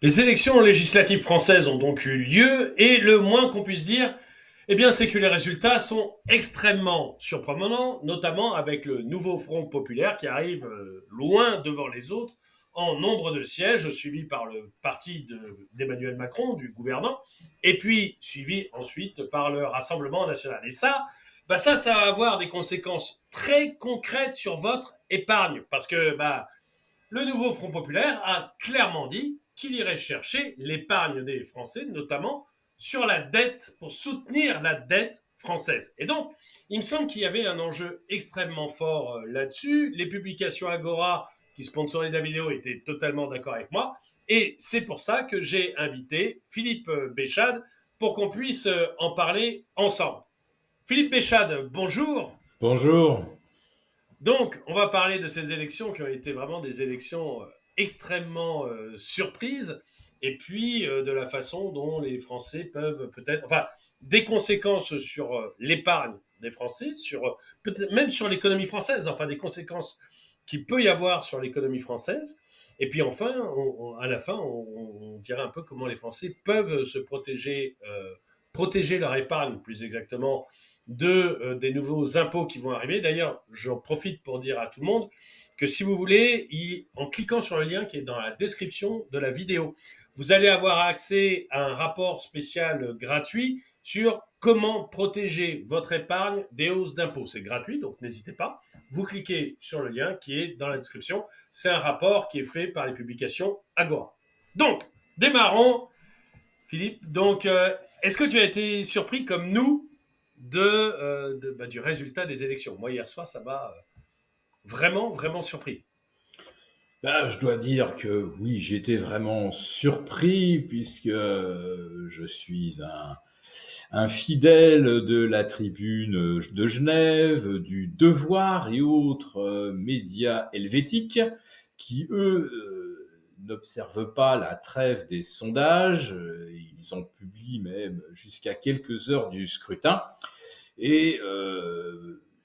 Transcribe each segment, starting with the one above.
Les élections législatives françaises ont donc eu lieu et le moins qu'on puisse dire, c'est que les résultats sont extrêmement surprenants, notamment avec le nouveau Front populaire qui arrive loin devant les autres en nombre de sièges, suivi par le parti d'Emmanuel Macron, du gouvernant, et puis suivi ensuite par le Rassemblement national. Et ça va avoir des conséquences très concrètes sur votre épargne, parce que le nouveau Front populaire a clairement dit qu'il irait chercher l'épargne des Français, notamment sur la dette, pour soutenir la dette française. Et donc, il me semble qu'il y avait un enjeu extrêmement fort là-dessus. Les publications Agora qui sponsorisent la vidéo étaient totalement d'accord avec moi. Et c'est pour ça que j'ai invité Philippe Béchade pour qu'on puisse en parler ensemble. Philippe Béchade, bonjour. Bonjour. Donc, on va parler de ces élections qui ont été vraiment des élections extrêmement surprises, et puis de la façon dont les Français peuvent peut-être, enfin, des conséquences sur l'épargne des Français, sur peut-être même sur l'économie française, enfin des conséquences qu'il peut y avoir sur l'économie française. Et puis enfin, à la fin, on dirait un peu comment les Français peuvent se protéger, protéger leur épargne, plus exactement, des nouveaux impôts qui vont arriver. D'ailleurs, j'en profite pour dire à tout le monde que si vous voulez, en cliquant sur le lien qui est dans la description de la vidéo, vous allez avoir accès à un rapport spécial gratuit sur comment protéger votre épargne des hausses d'impôts. C'est gratuit, donc n'hésitez pas. Vous cliquez sur le lien qui est dans la description. C'est un rapport qui est fait par les publications Agora. Donc, démarrons, Philippe. Donc, est-ce que tu as été surpris comme nous du résultat des élections? Moi, hier soir, ça m'a vraiment, vraiment surpris. Je dois dire que oui, j'ai été vraiment surpris puisque je suis un fidèle de la tribune de Genève, du Devoir et autres médias helvétiques qui, eux, n'observent pas la trêve des sondages. Ils en publient même jusqu'à quelques heures du scrutin. Et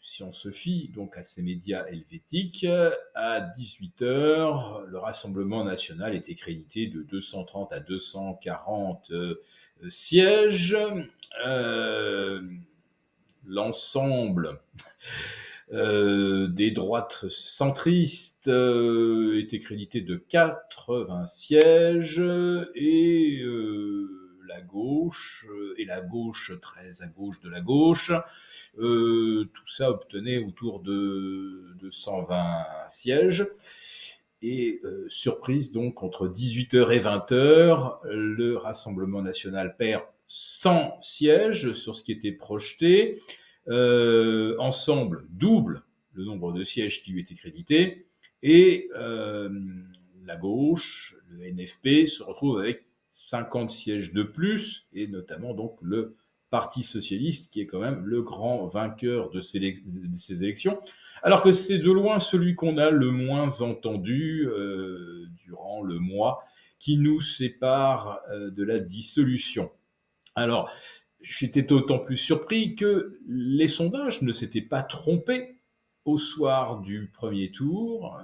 si on se fie donc à ces médias helvétiques, à 18 heures, le Rassemblement national était crédité de 230 à 240 sièges. Euh, L'ensemble des droites centristes était crédité de 80 sièges et la gauche très à gauche de la gauche, tout ça obtenait autour de 120 sièges. Et surprise donc, entre 18 heures et 20 heures, le Rassemblement national perd 100 sièges sur ce qui était projeté. Ensemble double le nombre de sièges qui lui étaient crédités. Et la gauche, le NFP, se retrouve avec 50 sièges de plus, et notamment donc le Parti socialiste, qui est quand même le grand vainqueur de ces élections, alors que c'est de loin celui qu'on a le moins entendu durant le mois qui nous sépare de la dissolution. Alors, j'étais d'autant plus surpris que les sondages ne s'étaient pas trompés au soir du premier tour,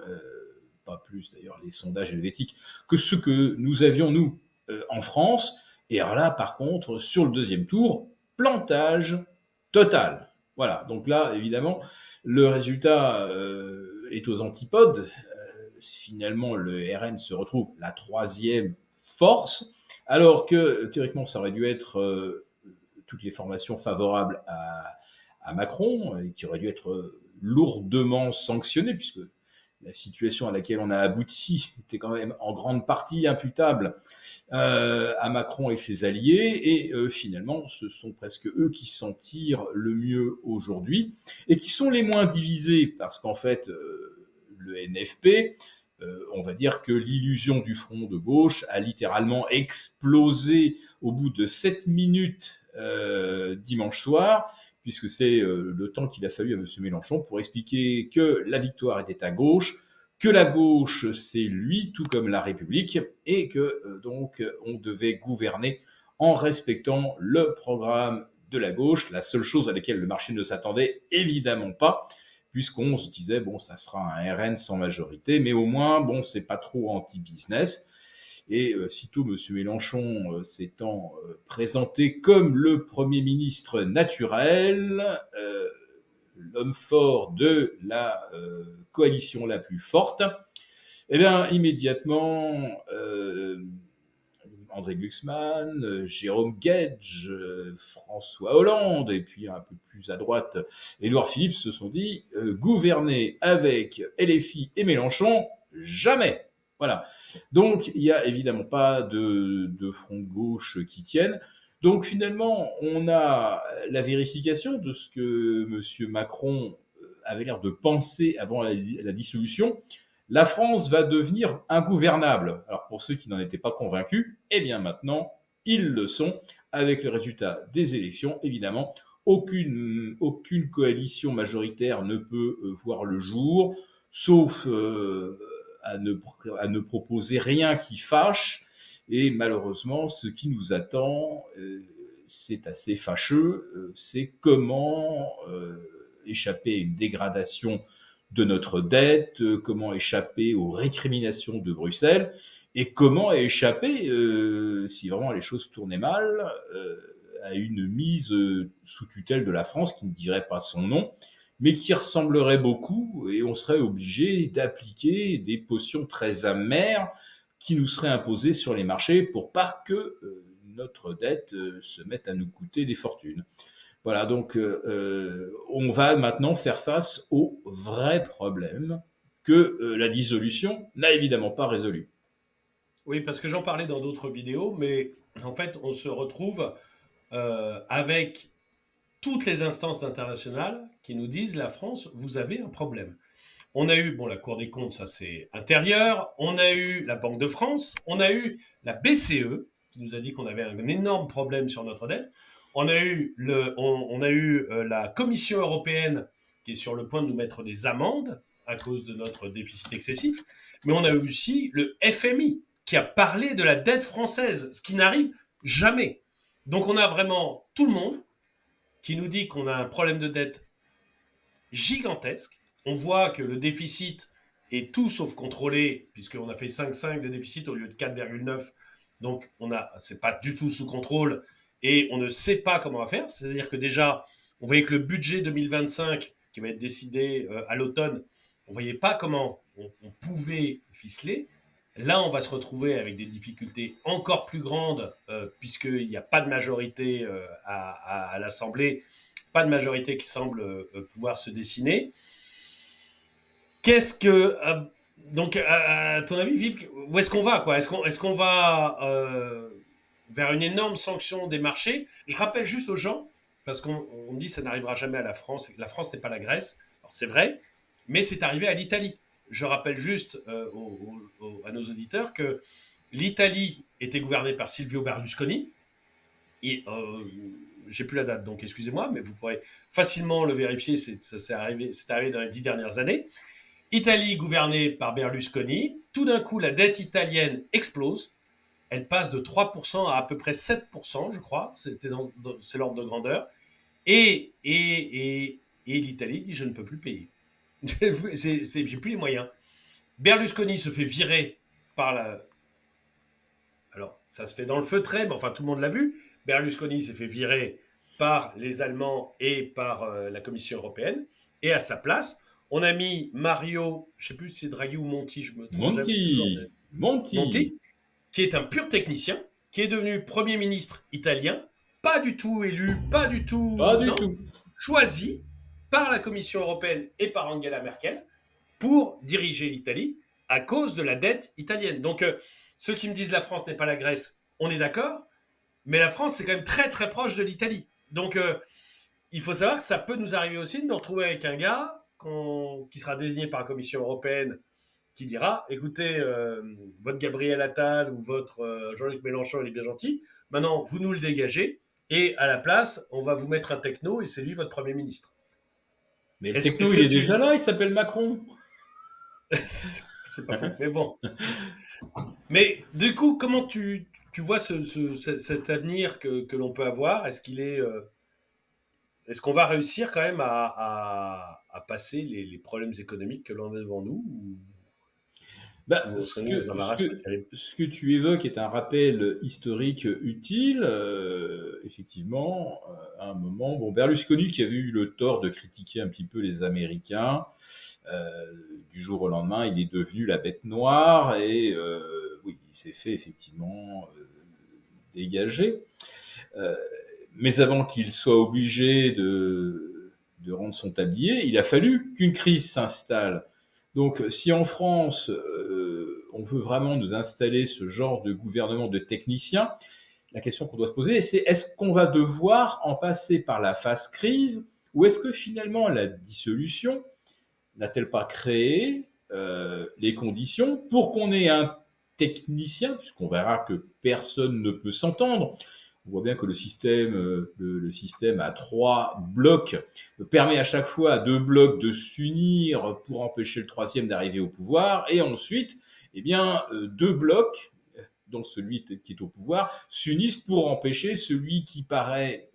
pas plus d'ailleurs les sondages helvétiques que ceux que nous avions, nous, en France. Et alors là, par contre, sur le deuxième tour, plantage total. Voilà, donc là, évidemment, le résultat est aux antipodes. Finalement, le RN se retrouve la troisième force, alors que théoriquement, ça aurait dû être toutes les formations favorables à Macron, et qui auraient dû être lourdement sanctionnées, puisque la situation à laquelle on a abouti était quand même en grande partie imputable à Macron et ses alliés, et finalement, ce sont presque eux qui s'en tirent le mieux aujourd'hui, et qui sont les moins divisés, parce qu'en fait, le NFP, on va dire que l'illusion du front de gauche a littéralement explosé au bout de 7 minutes dimanche soir, puisque c'est le temps qu'il a fallu à M. Mélenchon pour expliquer que la victoire était à gauche, que la gauche c'est lui, tout comme la République, et que donc on devait gouverner en respectant le programme de la gauche, la seule chose à laquelle le marché ne s'attendait évidemment pas, puisqu'on se disait, bon, ça sera un RN sans majorité, mais au moins, bon, c'est pas trop anti-business. Et sitôt M. Mélenchon s'étant présenté comme le Premier ministre naturel, l'homme fort de la coalition la plus forte, eh bien, immédiatement, André Glucksmann, Jérôme Guedj, François Hollande, et puis un peu plus à droite, Édouard Philippe se sont dit gouverner avec LFI et Mélenchon, jamais. Voilà. Donc, il n'y a évidemment pas de front de gauche qui tienne. Donc, finalement, on a la vérification de ce que M. Macron avait l'air de penser avant la dissolution. La France va devenir ingouvernable. Alors pour ceux qui n'en étaient pas convaincus, eh bien maintenant, ils le sont, avec le résultat des élections, évidemment. Aucune coalition majoritaire ne peut voir le jour, sauf à ne proposer rien qui fâche. Et malheureusement, ce qui nous attend, c'est assez fâcheux, c'est comment échapper à une dégradation de notre dette, comment échapper aux récriminations de Bruxelles, et comment échapper, si vraiment les choses tournaient mal, à une mise sous tutelle de la France qui ne dirait pas son nom, mais qui ressemblerait beaucoup, et on serait obligé d'appliquer des potions très amères qui nous seraient imposées sur les marchés pour pas que notre dette se mette à nous coûter des fortunes. Voilà, donc on va maintenant faire face aux vrais problèmes que la dissolution n'a évidemment pas résolu. Oui, parce que j'en parlais dans d'autres vidéos, mais en fait, on se retrouve avec toutes les instances internationales qui nous disent la France, vous avez un problème. On a eu, bon, la Cour des comptes, ça c'est intérieur, on a eu la Banque de France, on a eu la BCE qui nous a dit qu'on avait un énorme problème sur notre dette, on a eu la Commission européenne qui est sur le point de nous mettre des amendes à cause de notre déficit excessif, mais on a eu aussi le FMI qui a parlé de la dette française, ce qui n'arrive jamais. Donc on a vraiment tout le monde qui nous dit qu'on a un problème de dette gigantesque. On voit que le déficit est tout sauf contrôlé, puisqu'on a fait 5,5 de déficit au lieu de 4,9. Donc, c'est pas du tout sous contrôle et on ne sait pas comment on va faire. C'est-à-dire que déjà, on voyait que le budget 2025, qui va être décidé à l'automne, on voyait pas comment on pouvait ficeler. Là, on va se retrouver avec des difficultés encore plus grandes, puisqu'il n'y a pas de majorité à l'Assemblée, pas de majorité qui semble pouvoir se dessiner. Qu'est-ce que. Donc, à ton avis, Philippe, où est-ce qu'on va quoi Est-ce qu'on va vers une énorme sanction des marchés? Je rappelle juste aux gens, parce qu'on me dit que ça n'arrivera jamais à la France. La France n'est pas la Grèce. Alors, c'est vrai, mais c'est arrivé à l'Italie. Je rappelle juste à nos auditeurs que l'Italie était gouvernée par Silvio Berlusconi. Et j'ai plus la date, donc excusez-moi, mais vous pourrez facilement le vérifier. C'est arrivé dans les 10 dernières années. Italie gouvernée par Berlusconi. Tout d'un coup, la dette italienne explose. Elle passe de 3% à peu près 7%, je crois. C'est l'ordre de grandeur. Et l'Italie dit je ne peux plus payer. J'ai plus les moyens. Berlusconi se fait virer par la. Alors, ça se fait dans le feutré, mais enfin, tout le monde l'a vu. Berlusconi s'est fait virer par les Allemands et par la Commission européenne. Et à sa place, on a mis Mario, je ne sais plus si c'est Draghi ou Monti, je me trompe toujours. Monti, Monti, qui est un pur technicien, qui est devenu Premier ministre italien, pas du tout élu, pas du pas tout. du Non, tout. choisi par la Commission européenne et par Angela Merkel pour diriger l'Italie à cause de la dette italienne. Donc, ceux qui me disent la France n'est pas la Grèce, on est d'accord, mais la France, c'est quand même très très proche de l'Italie. Donc, il faut savoir que ça peut nous arriver aussi de nous retrouver avec un gars qui sera désigné par la Commission européenne qui dira écoutez, votre Gabriel Attal ou votre Jean-Luc Mélenchon, il est bien gentil, maintenant vous nous le dégagez et à la place, on va vous mettre un techno et c'est lui votre Premier ministre. Mais le Est-ce techno, est il que est tu. déjà là, il s'appelle Macron. C'est pas faux, mais bon. Mais du coup, comment tu vois cet avenir que l'on peut avoir? Est-ce qu'on va réussir quand même à passer les problèmes économiques que l'on a devant nous Bah, Nous serions dans un marasme terrible. ce que tu évoques est un rappel historique utile. Effectivement, à un moment, bon, Berlusconi qui avait eu le tort de critiquer un petit peu les Américains, euh, du jour au lendemain, il est devenu la bête noire et oui, il s'est fait effectivement dégager. Euh, mais avant qu'il soit obligé de rendre son tablier, il a fallu qu'une crise s'installe. Donc, si en France, on veut vraiment nous installer ce genre de gouvernement de techniciens, la question qu'on doit se poser, c'est est-ce qu'on va devoir en passer par la phase crise ou est-ce que finalement la dissolution n'a-t-elle pas créé les conditions pour qu'on ait un technicien, puisqu'on verra que personne ne peut s'entendre. On voit bien que le système à 3 blocs permet à chaque fois à 2 blocs de s'unir pour empêcher le troisième d'arriver au pouvoir, et ensuite, eh bien, 2 blocs, dont celui qui est au pouvoir, s'unissent pour empêcher celui qui paraît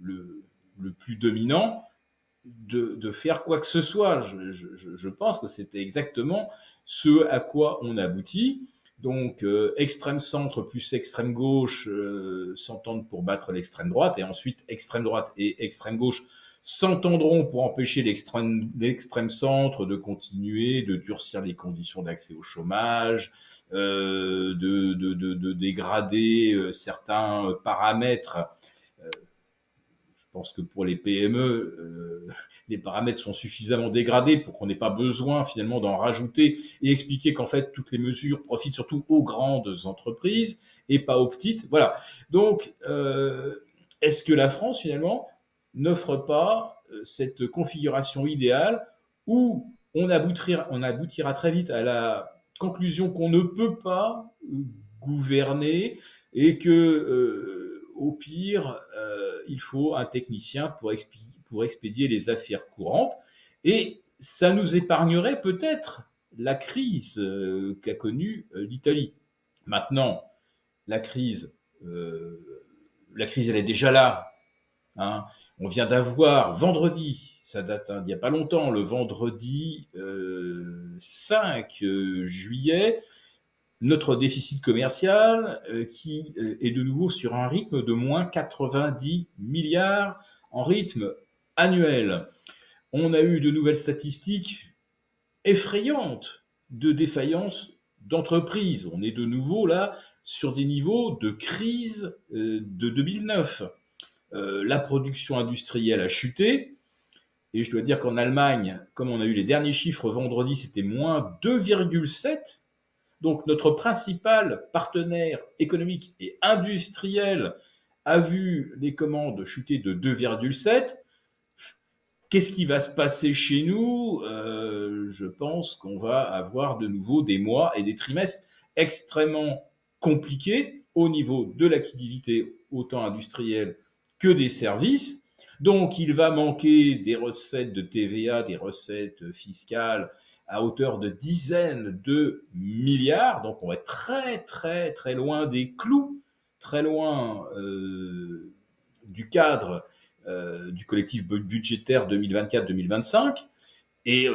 le plus dominant de faire quoi que ce soit. Je pense que c'était exactement ce à quoi on aboutit. Donc, extrême centre plus extrême gauche s'entendent pour battre l'extrême droite, et ensuite extrême droite et extrême gauche s'entendront pour empêcher l'extrême centre de continuer, de durcir les conditions d'accès au chômage, de dégrader certains paramètres. Je pense que pour les PME, les paramètres sont suffisamment dégradés pour qu'on n'ait pas besoin finalement d'en rajouter et expliquer qu'en fait toutes les mesures profitent surtout aux grandes entreprises et pas aux petites. Voilà. Donc, est-ce que la France finalement n'offre pas cette configuration idéale où on aboutira très vite à la conclusion qu'on ne peut pas gouverner et que au pire, il faut un technicien pour expédier les affaires courantes. Et ça nous épargnerait peut-être la crise qu'a connue l'Italie. Maintenant, la crise, elle est déjà là. Hein. On vient d'avoir vendredi, ça date il n'y a pas longtemps, le vendredi 5 juillet, notre déficit commercial qui est de nouveau sur un rythme de moins 90 milliards en rythme annuel. On a eu de nouvelles statistiques effrayantes de défaillance d'entreprises. On est de nouveau là sur des niveaux de crise de 2009. La production industrielle a chuté. Et je dois dire qu'en Allemagne, comme on a eu les derniers chiffres vendredi, c'était moins 2,7. Donc notre principal partenaire économique et industriel a vu les commandes chuter de 2,7. Qu'est-ce qui va se passer chez nous Je pense qu'on va avoir de nouveau des mois et des trimestres extrêmement compliqués au niveau de l'activité autant industrielle que des services. Donc il va manquer des recettes de TVA, des recettes fiscales à hauteur de dizaines de milliards. Donc on va être très très très loin des clous, très loin du cadre du collectif budgétaire 2024-2025. Et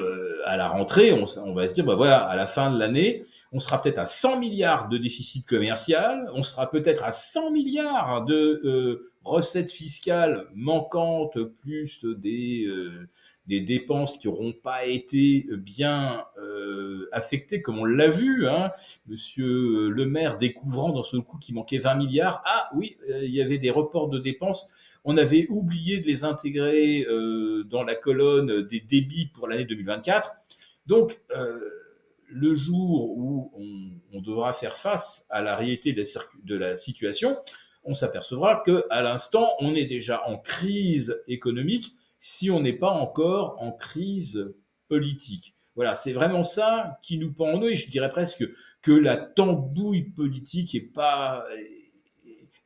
à la rentrée, on va se dire, bah voilà, à la fin de l'année, on sera peut-être à 100 milliards de déficit commercial, on sera peut-être à 100 milliards de recettes fiscales manquantes, plus des dépenses qui n'auront pas été bien affectées, comme on l'a vu, hein, Monsieur le maire découvrant dans ce coup qu'il manquait 20 milliards. Ah oui, il y avait des reports de dépenses. On avait oublié de les intégrer dans la colonne des débits pour l'année 2024. Donc, le jour où on devra faire face à la réalité de la situation, on s'apercevra qu'à l'instant, on est déjà en crise économique si on n'est pas encore en crise politique. Voilà, c'est vraiment ça qui nous pend en nous, et je dirais presque que la tambouille politique est pas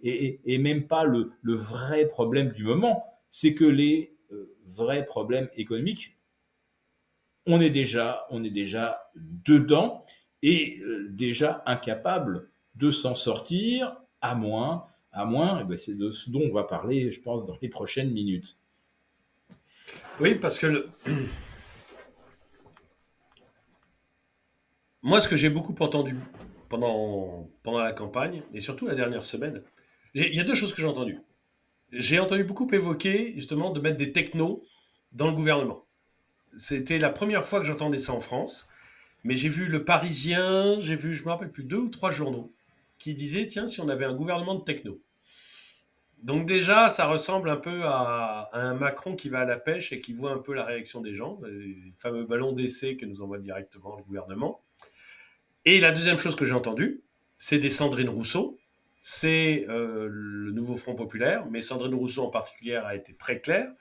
et même pas le vrai problème du moment, c'est que les vrais problèmes économiques, on est déjà dedans et déjà incapable de s'en sortir, et ben c'est de ce dont on va parler, je pense, dans les prochaines minutes. Oui, parce que Moi, ce que j'ai beaucoup entendu pendant la campagne, et surtout la dernière semaine, il y a deux choses que j'ai entendues. J'ai entendu beaucoup évoquer justement de mettre des technos dans le gouvernement. C'était la première fois que j'entendais ça en France, mais j'ai vu Le Parisien, j'ai vu, je me rappelle plus, deux ou trois journaux qui disaient, tiens, si on avait un gouvernement de techno. Donc déjà, ça ressemble un peu à un Macron qui va à la pêche et qui voit un peu la réaction des gens, les fameux ballons d'essai que nous envoie directement le gouvernement. Et la deuxième chose que j'ai entendue, c'est des Sandrine Rousseau, c'est le nouveau Front populaire, mais Sandrine Rousseau en particulier a été très claire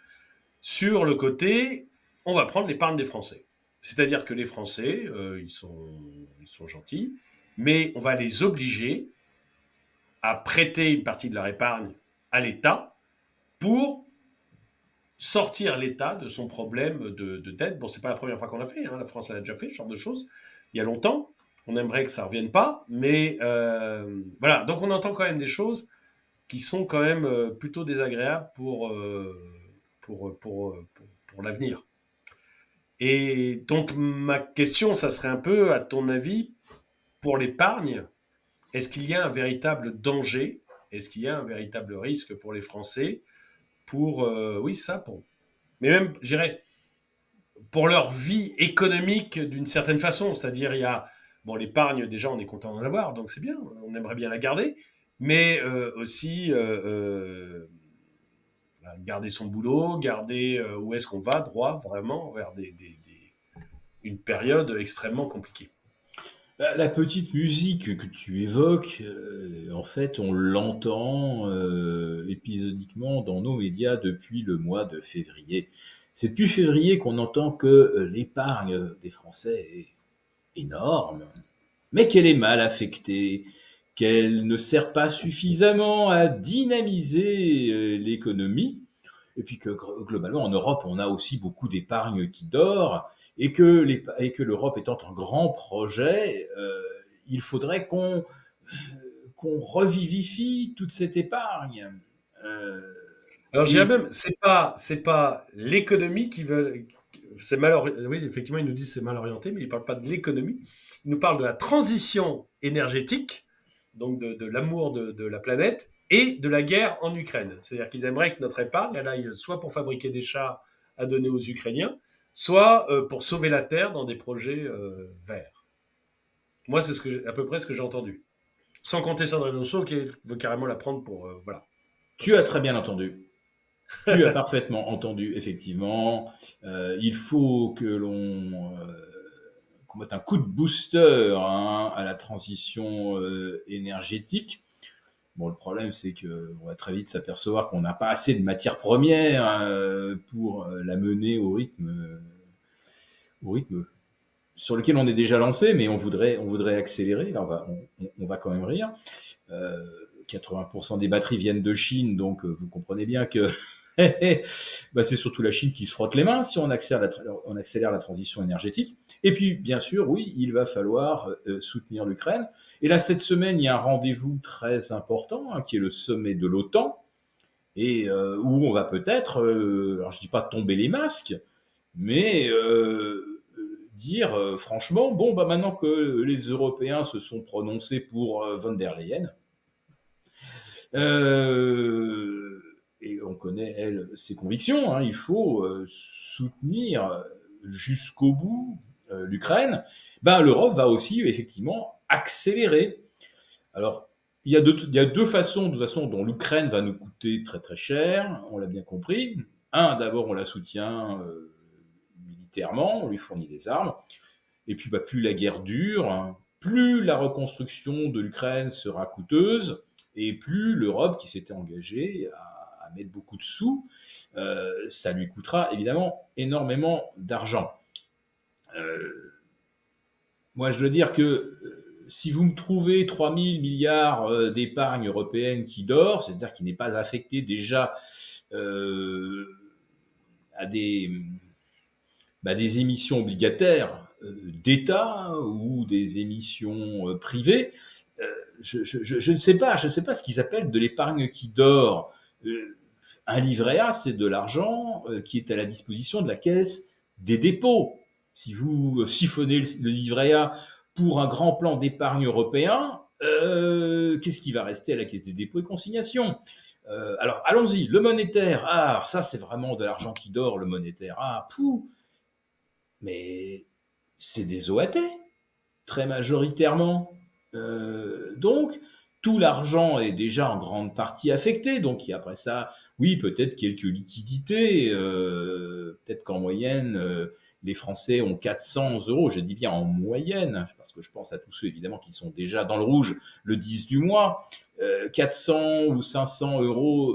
sur le côté, on va prendre l'épargne des Français. C'est-à-dire que les Français, ils sont gentils, mais on va les obliger à prêter une partie de leur épargne à l'État pour sortir l'État de son problème de dette. Bon, c'est pas la première fois qu'on l'a fait, hein. La France l'a déjà fait, ce genre de choses, il y a longtemps. On aimerait que ça revienne pas, mais voilà. Donc on entend quand même des choses qui sont quand même plutôt désagréables pour l'avenir. Et donc ma question, ça serait un peu, à ton avis, pour l'épargne, est-ce qu'il y a un véritable danger? Est-ce qu'il y a un véritable risque pour les Français pour, oui, ça, pour, mais même, je dirais, pour leur vie économique d'une certaine façon. C'est-à-dire, il y a, bon, l'épargne, déjà, on est content d'en avoir, donc c'est bien, on aimerait bien la garder, mais aussi garder son boulot, garder où est-ce qu'on va droit, vraiment, vers une période extrêmement compliquée. La petite musique que tu évoques, en fait, on l'entend épisodiquement dans nos médias depuis le mois de février. C'est depuis février qu'on entend que l'épargne des Français est énorme, mais qu'elle est mal affectée, qu'elle ne sert pas suffisamment à dynamiser l'économie, et puis que globalement en Europe, on a aussi beaucoup d'épargne qui dort, et que l'Europe étant un grand projet, il faudrait qu'on revivifie toute cette épargne. Euh, Alors, je dirais et même, c'est pas l'économie qui veut, c'est oui, effectivement, ils nous disent que c'est mal orienté, mais ils ne parlent pas de l'économie. Ils nous parlent de la transition énergétique, donc de l'amour de la planète, et de la guerre en Ukraine. C'est-à-dire qu'ils aimeraient que notre épargne, elle aille soit pour fabriquer des chars à donner aux Ukrainiens, soit pour sauver la Terre dans des projets verts. Moi, c'est à peu près ce que j'ai entendu. Sans compter Sandrine Rousseau qui veut carrément la prendre pour, voilà. Parce tu que as c'est très bien entendu. Tu as parfaitement entendu, effectivement. Il faut que l'on qu'on mette un coup de booster à la transition énergétique. Bon, le problème, c'est qu'on va très vite s'apercevoir qu'on n'a pas assez de matières premières pour la mener au rythme sur lequel on est déjà lancé, mais on voudrait accélérer. Là, on va quand même rire. Euh, 80% des batteries viennent de Chine, donc vous comprenez bien que bah, c'est surtout la Chine qui se frotte les mains si on accélère la transition énergétique. Et puis, bien sûr, oui, il va falloir soutenir l'Ukraine. Et là, cette semaine, il y a un rendez-vous très important, hein, qui est le sommet de l'OTAN, et où on va peut-être, alors je dis pas tomber les masques, mais dire franchement, bon, bah maintenant que les Européens se sont prononcés pour von der Leyen, et on connaît, elle, ses convictions, hein, il faut soutenir jusqu'au bout l'Ukraine, ben, l'Europe va aussi effectivement accélérer. Alors, il y a deux façons, de toute façon, dont l'Ukraine va nous coûter très très cher, on l'a bien compris. Un, d'abord, on la soutient militairement, on lui fournit des armes, et puis bah, plus la guerre dure, hein, plus la reconstruction de l'Ukraine sera coûteuse, et plus l'Europe, qui s'était engagée à mettre beaucoup de sous, ça lui coûtera évidemment énormément d'argent. Euh, Moi, je veux dire que si vous me trouvez 3 000 milliards d'épargne européenne qui dort, c'est-à-dire qui n'est pas affectée déjà euh, à des émissions obligataires d'État ou des émissions privées, je ne sais pas, je ne sais pas ce qu'ils appellent de l'épargne qui dort. Un livret A, c'est de l'argent qui est à la disposition de la caisse des dépôts. Si vous siphonnez le livret A pour un grand plan d'épargne européen, qu'est-ce qui va rester à la Caisse des dépôts et consignations? Alors, allons-y, le monétaire, ah, ça c'est vraiment de l'argent qui dort, le monétaire, ah, pou, mais c'est des OAT, très majoritairement. Donc, tout l'argent est déjà en grande partie affecté. Donc, après ça, oui, peut-être quelques liquidités. Peut-être qu'en moyenne, les Français ont 400 euros. Je dis bien en moyenne, parce que je pense à tous ceux, évidemment, qui sont déjà dans le rouge le 10 du mois. 400 ou 500 euros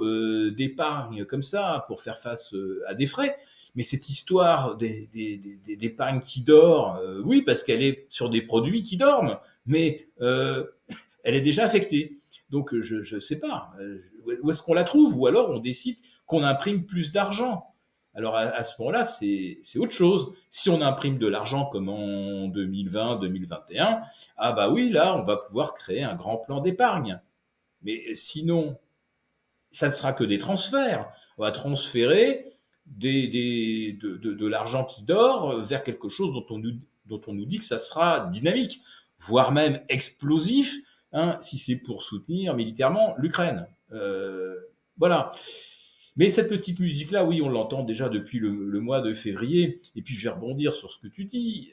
d'épargne comme ça pour faire face à des frais. Mais cette histoire d'épargne qui dort, oui, parce qu'elle est sur des produits qui dorment, mais elle est déjà affectée. Donc je ne sais pas, où est-ce qu'on la trouve? Ou alors on décide qu'on imprime plus d'argent. Alors à ce moment-là, c'est autre chose. Si on imprime de l'argent comme en 2020, 2021, ah bah oui, là, on va pouvoir créer un grand plan d'épargne. Mais sinon, ça ne sera que des transferts. On va transférer de l'argent qui dort vers quelque chose dont on nous dit que ça sera dynamique, voire même explosif, hein, si c'est pour soutenir militairement l'Ukraine. Voilà. Mais cette petite musique-là, oui, on l'entend déjà depuis le mois de février. Et puis, je vais rebondir sur ce que tu dis.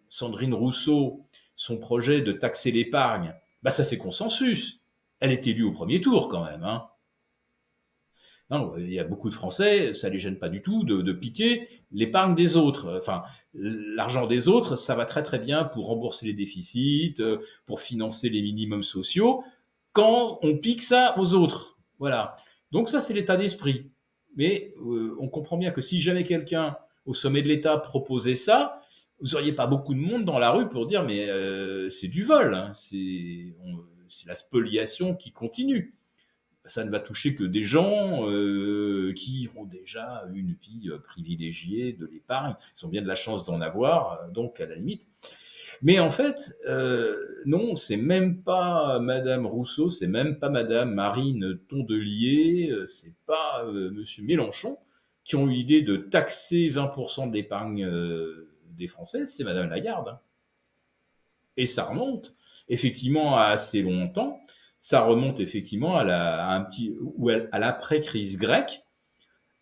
Sandrine Rousseau, son projet de taxer l'épargne, bah, ça fait consensus. Elle est élue au premier tour quand même. Hein. Non, il y a beaucoup de Français, ça les gêne pas du tout de piquer l'épargne des autres. Enfin, l'argent des autres, ça va très très bien pour rembourser les déficits, pour financer les minimums sociaux, quand on pique ça aux autres. Voilà. Donc ça, c'est l'état d'esprit. Mais on comprend bien que si jamais quelqu'un au sommet de l'État proposait ça, vous n'auriez pas beaucoup de monde dans la rue pour dire mais c'est du vol, hein, c'est la spoliation qui continue. Ça ne va toucher que des gens qui ont déjà une vie privilégiée de l'épargne, ils ont bien de la chance d'en avoir, donc à la limite. Mais en fait, non, c'est même pas Madame Rousseau, c'est même pas Madame Marine Tondelier, c'est pas Monsieur Mélenchon qui ont eu l'idée de taxer 20% de l'épargne des Français, c'est Madame Lagarde. Et ça remonte effectivement à assez longtemps. Ça remonte effectivement à l'après-crise grecque,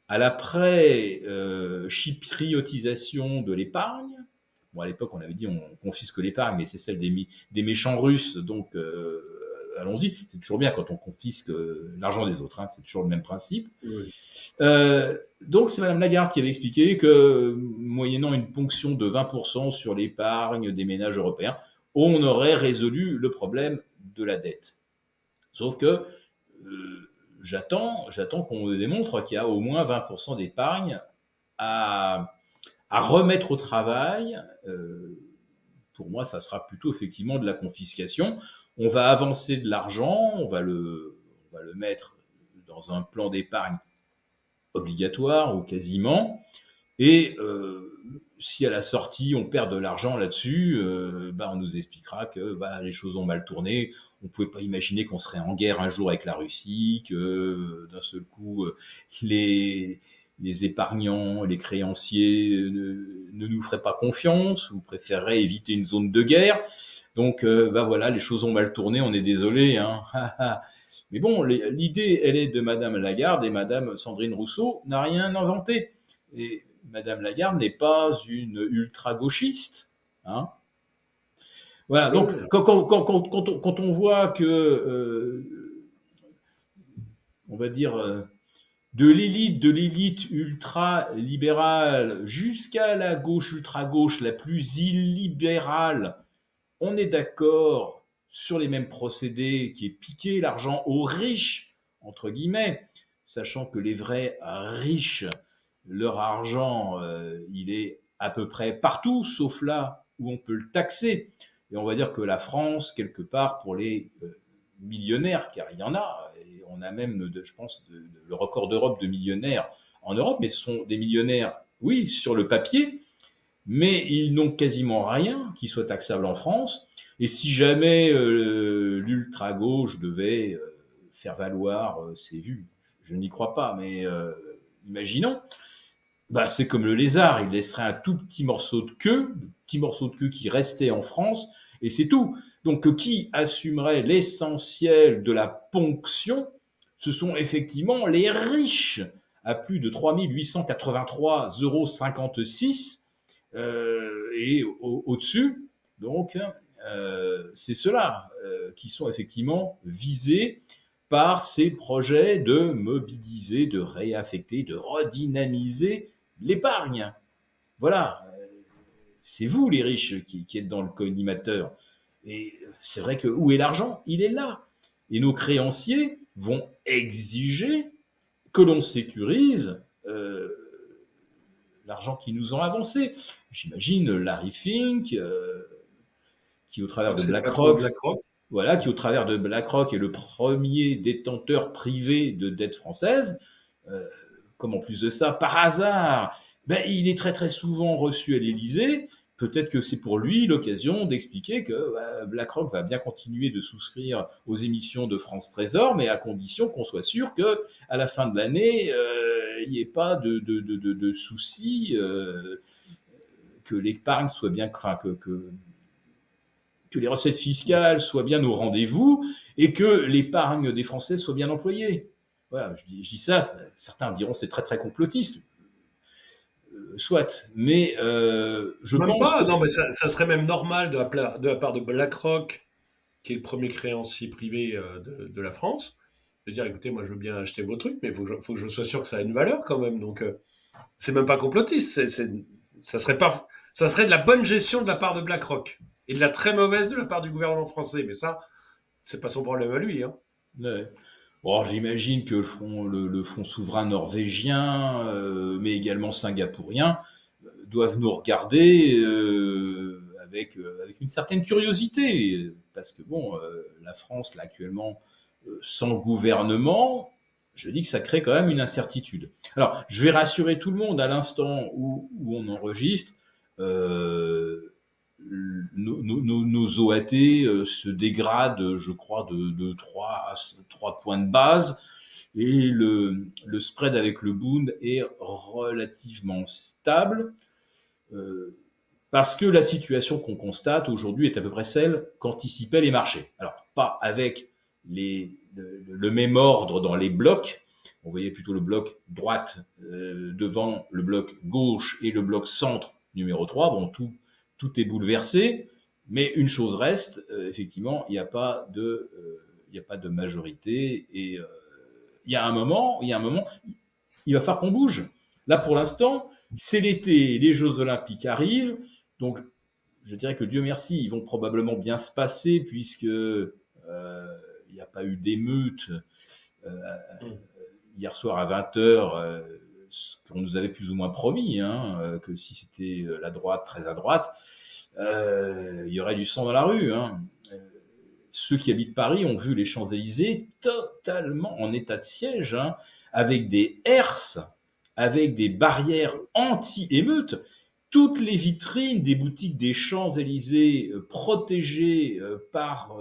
à l'après-chypriotisation de l'épargne. Bon, à l'époque, on avait dit on confisque l'épargne, mais c'est celle des méchants Russes, donc allons-y. C'est toujours bien quand on confisque l'argent des autres, hein, c'est toujours le même principe. Oui. Donc c'est Madame Lagarde qui avait expliqué que, moyennant une ponction de 20% sur l'épargne des ménages européens, on aurait résolu le problème de la dette. Sauf que j'attends qu'on me démontre qu'il y a au moins 20% d'épargne à remettre au travail. Pour moi, ça sera plutôt effectivement de la confiscation. On va avancer de l'argent, on va le mettre dans un plan d'épargne obligatoire ou quasiment. Et si à la sortie on perd de l'argent là-dessus, on nous expliquera que les choses ont mal tourné. On ne pouvait pas imaginer qu'on serait en guerre un jour avec la Russie, que d'un seul coup les épargnants, les créanciers ne nous feraient pas confiance ou préféreraient éviter une zone de guerre. Donc voilà, les choses ont mal tourné, on est désolé. Hein. Mais bon, l'idée, elle est de Madame Lagarde, et Madame Sandrine Rousseau n'a rien inventé. Et Madame Lagarde n'est pas une ultra-gauchiste. Hein. Voilà, donc quand on voit que, on va dire, de l'élite ultra-libérale jusqu'à la gauche ultra-gauche, la plus illibérale, on est d'accord sur les mêmes procédés, qui est piquer l'argent aux riches, entre guillemets, sachant que les vrais riches, leur argent, il est à peu près partout, sauf là où on peut le taxer. Et on va dire que la France, quelque part, pour les millionnaires, car il y en a, et on a même, je pense, le record d'Europe de millionnaires en Europe, mais ce sont des millionnaires, oui, sur le papier, mais ils n'ont quasiment rien qui soit taxable en France. Et si jamais l'ultra-gauche devait faire valoir ses vues, je n'y crois pas, mais imaginons, Bah, c'est comme le lézard, il laisserait un tout petit morceau de queue, qui restait en France, et c'est tout. Donc, qui assumerait l'essentiel de la ponction? Ce sont effectivement les riches, à plus de 3 883,56 € et au-dessus. Donc, c'est ceux-là qui sont effectivement visés par ces projets de mobiliser, de réaffecter, de redynamiser l'épargne. Voilà, c'est vous les riches qui êtes dans le collimateur. Et c'est vrai que où est l'argent? Il est là. Et nos créanciers vont exiger que l'on sécurise l'argent qu'ils nous ont avancé. J'imagine Larry Fink, qui au Je crois travers que de c'est le patron de BlackRock, BlackRock. voilà, qui au travers de BlackRock est le premier détenteur privé de dette française, euh, comme en plus de ça, par hasard, ben, il est très très souvent reçu à l'Élysée. Peut-être que c'est pour lui l'occasion d'expliquer que BlackRock va bien continuer de souscrire aux émissions de France Trésor, mais à condition qu'on soit sûr que à la fin de l'année, il n'y ait pas de soucis, que l'épargne soit bien, enfin que les recettes fiscales soient bien au rendez-vous et que l'épargne des Français soit bien employée. Voilà, je dis ça, certains diront c'est très très complotiste, soit, mais je Même pense pas, que non, mais ça serait même normal de la part de BlackRock, qui est le premier créancier privé de la France, de dire écoutez, moi je veux bien acheter vos trucs, mais faut que je sois sûr que ça a une valeur quand même. Donc, c'est même pas complotiste, ça serait pas, ça serait de la bonne gestion de la part de BlackRock et de la très mauvaise de la part du gouvernement français. Mais ça, c'est pas son problème à lui. Hein. bon, j'imagine que le front souverain norvégien, mais également singapourien, doivent nous regarder avec une certaine curiosité, parce que bon, la France là actuellement sans gouvernement, je dis que ça crée quand même une incertitude. Alors, je vais rassurer tout le monde à l'instant où on enregistre. Euh, nos OAT se dégradent, je crois, de 3 points de base. Et le spread avec le Bund est relativement stable. Parce que la situation qu'on constate aujourd'hui est à peu près celle qu'anticipaient les marchés. Alors, pas avec le même ordre dans les blocs. On voyait plutôt le bloc droite devant le bloc gauche et le bloc centre numéro 3. Bon, tout est bouleversé, mais une chose reste, effectivement, il n'y a pas de majorité et il y a un moment, il va falloir qu'on bouge. Là, pour l'instant, c'est l'été, les Jeux Olympiques arrivent, donc je dirais que Dieu merci, ils vont probablement bien se passer puisque il n'y a pas eu d'émeute Mm. hier soir à 20 h, ce qu'on nous avait plus ou moins promis, hein, que si c'était la droite, très à droite, il y aurait du sang dans la rue. Hein. Ceux qui habitent Paris ont vu les Champs-Élysées totalement en état de siège, hein, avec des herses, avec des barrières anti-émeutes. Toutes les vitrines des boutiques des Champs-Élysées protégées par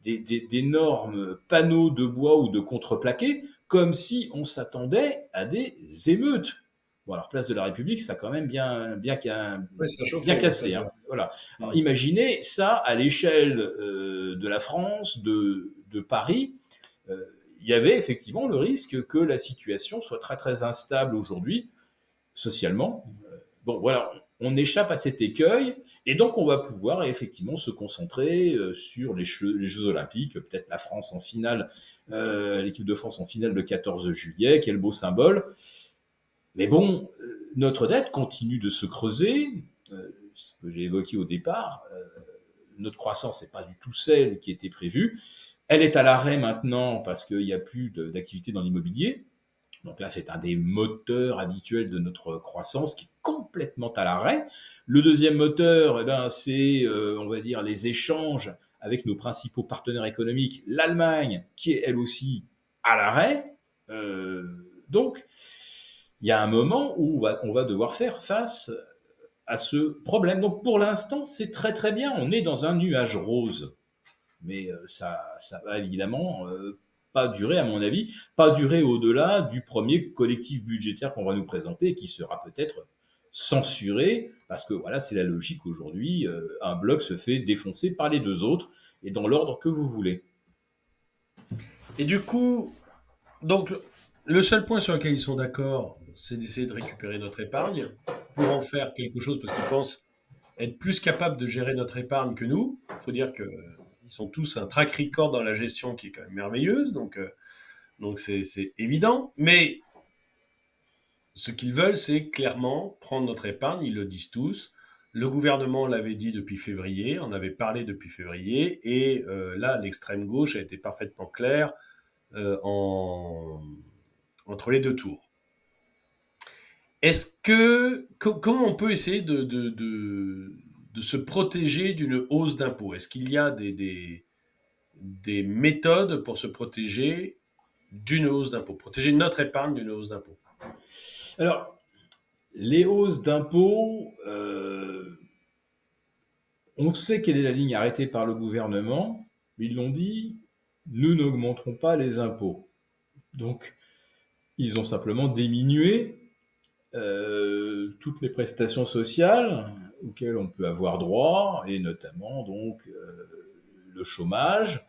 d'énormes panneaux de bois ou de contreplaqué, comme si on s'attendait à des émeutes. Bon, alors, place de la République, ça a quand même Oui, ça a bien chauffé, ça cassé. c'est Hein. vrai. Voilà. Alors, Mm. imaginez ça à l'échelle de la France, de Paris. Il y avait effectivement le risque que la situation soit très très instable aujourd'hui, socialement. Bon, voilà, on échappe à cet écueil, et donc on va pouvoir effectivement se concentrer sur les Jeux Olympiques, peut-être la France en finale, l'équipe de France en finale le 14 juillet, quel beau symbole. Mais bon, notre dette continue de se creuser, ce que j'ai évoqué au départ, notre croissance n'est pas du tout celle qui était prévue. Elle est à l'arrêt maintenant parce qu'il n'y a plus d'activité dans l'immobilier. Donc là, c'est un des moteurs habituels de notre croissance qui est complètement à l'arrêt. Le deuxième moteur, eh ben, c'est, on va dire, les échanges avec nos principaux partenaires économiques, l'Allemagne, qui est elle aussi à l'arrêt. Donc, il y a un moment où on va devoir faire face à ce problème. Donc, pour l'instant, c'est très très bien. On est dans un nuage rose, mais ça va évidemment pas durer, à mon avis, pas durer au-delà du premier collectif budgétaire qu'on va nous présenter et qui sera peut-être censuré, parce que voilà, c'est la logique aujourd'hui. Un bloc se fait défoncer par les deux autres, et dans l'ordre que vous voulez. Et du coup, donc, le seul point sur lequel ils sont d'accord, c'est d'essayer de récupérer notre épargne pour en faire quelque chose, parce qu'ils pensent être plus capables de gérer notre épargne que nous. Il faut dire qu'ils sont tous un track record dans la gestion qui est quand même merveilleuse, donc c'est évident. Mais ce qu'ils veulent, c'est clairement prendre notre épargne, ils le disent tous. Le gouvernement l'avait dit depuis février, en avait parlé depuis février, et là, l'extrême gauche a été parfaitement claire entre les deux tours. Comment on peut essayer de se protéger d'une hausse d'impôts? Est-ce qu'il y a des méthodes pour se protéger d'une hausse d'impôts, protéger notre épargne d'une hausse d'impôts? Alors, les hausses d'impôts, on sait quelle est la ligne arrêtée par le gouvernement. Ils l'ont dit, nous n'augmenterons pas les impôts. Donc, ils ont simplement diminué toutes les prestations sociales auxquelles on peut avoir droit, et notamment donc le chômage,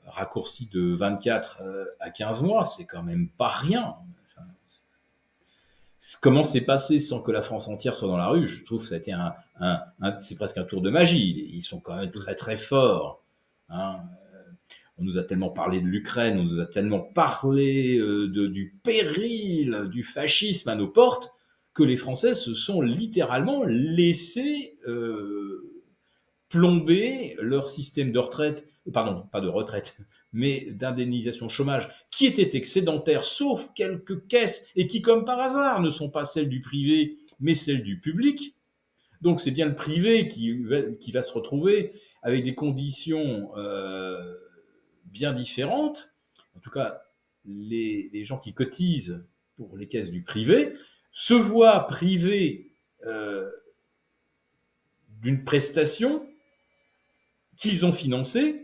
raccourci de 24 à 15 mois, c'est quand même pas rien. Enfin, comment c'est passé sans que la France entière soit dans la rue? Je trouve que ça a été c'est presque un tour de magie. Ils sont quand même très très forts. Hein. On nous a tellement parlé de l'Ukraine, on nous a tellement parlé du péril du fascisme à nos portes, que les Français se sont littéralement laissés plomber leur système de retraite, pardon, pas de retraite, mais d'indemnisation chômage, qui était excédentaire, sauf quelques caisses, et qui, comme par hasard, ne sont pas celles du privé, mais celles du public. Donc c'est bien le privé qui va se retrouver avec des conditions bien différentes. En tout cas, les gens qui cotisent pour les caisses du privé se voient privés d'une prestation qu'ils ont financée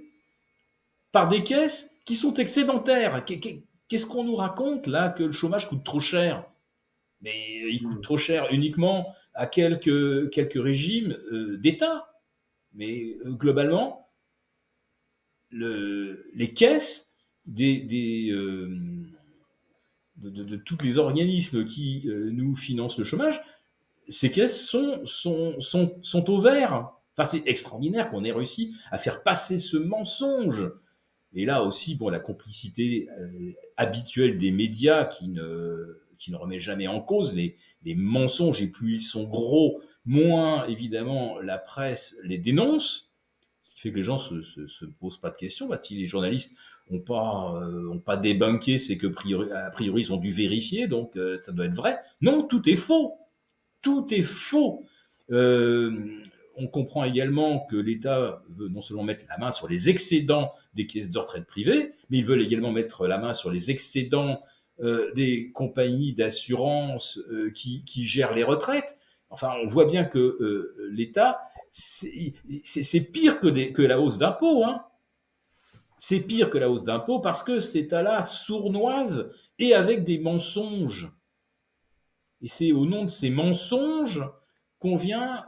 par des caisses qui sont excédentaires. Qu'est-ce qu'on nous raconte là, que le chômage coûte trop cher? Mais il coûte trop cher uniquement à quelques régimes d'État. Mais globalement, les caisses de tous les organismes qui nous financent le chômage, ces caisses sont au vert. Enfin, c'est extraordinaire qu'on ait réussi à faire passer ce mensonge. Et là aussi, bon, la complicité habituelle des médias qui ne remet jamais en cause les mensonges, et plus ils sont gros, moins évidemment la presse les dénonce, ce qui fait que les gens se posent pas de questions. Bah, si les journalistes ont pas débunké, c'est que a priori ils ont dû vérifier, donc ça doit être vrai. Non, tout est faux. Tout est faux. On comprend également que l'État veut non seulement mettre la main sur les excédents des caisses de retraite privées, mais ils veulent également mettre la main sur les excédents des compagnies d'assurance qui gèrent les retraites. Enfin, on voit bien que l'État, c'est pire que la hausse d'impôts. Hein. C'est pire que la hausse d'impôts parce que c'est à la sournoise et avec des mensonges. Et c'est au nom de ces mensonges qu'on viendra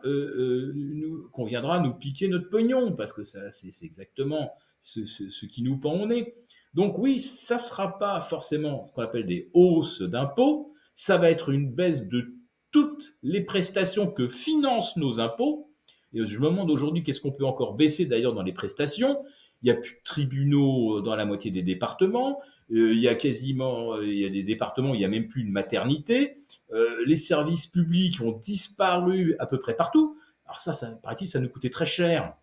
nous piquer notre pognon, parce que ça, c'est exactement ce qui nous pend au nez. Donc oui, ça ne sera pas forcément ce qu'on appelle des hausses d'impôts, ça va être une baisse de toutes les prestations que financent nos impôts. Et je me demande aujourd'hui qu'est-ce qu'on peut encore baisser d'ailleurs dans les prestations. Il n'y a plus de tribunaux dans la moitié des départements. Il y a des départements où il n'y a même plus de maternité. Les services publics ont disparu à peu près partout. Alors ça paraît-il, ça nous coûtait très cher.